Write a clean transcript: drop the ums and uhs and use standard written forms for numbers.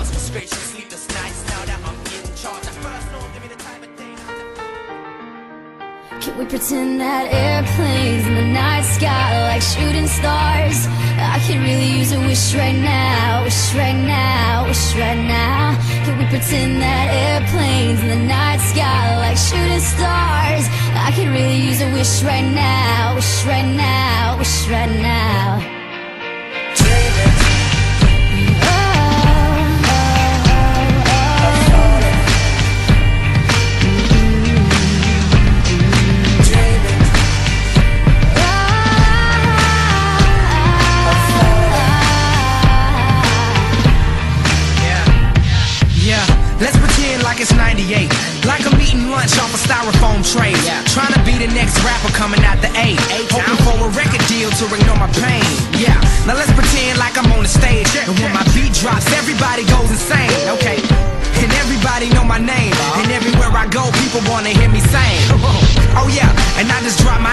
Must be spacious, sleepless nights now that I'm in charge. At first, no, give me the time of day. Can we pretend that airplanes in the night sky like shooting stars? I could really use a wish right now, wish right now, wish right now. Can we pretend that airplanes in the night sky like shooting stars? I could really use a wish right now, wish right now, wish right now. Let's pretend like it's 98, like I'm eating lunch off a styrofoam tray, trying to be the next rapper coming out the A, hoping for a record deal to ignore my pain. Yeah, now let's pretend like I'm on the stage, and when my beat drops, everybody goes insane. Okay, and everybody know my name, and everywhere I go, people wanna hear me sing. Oh yeah, and I just drop my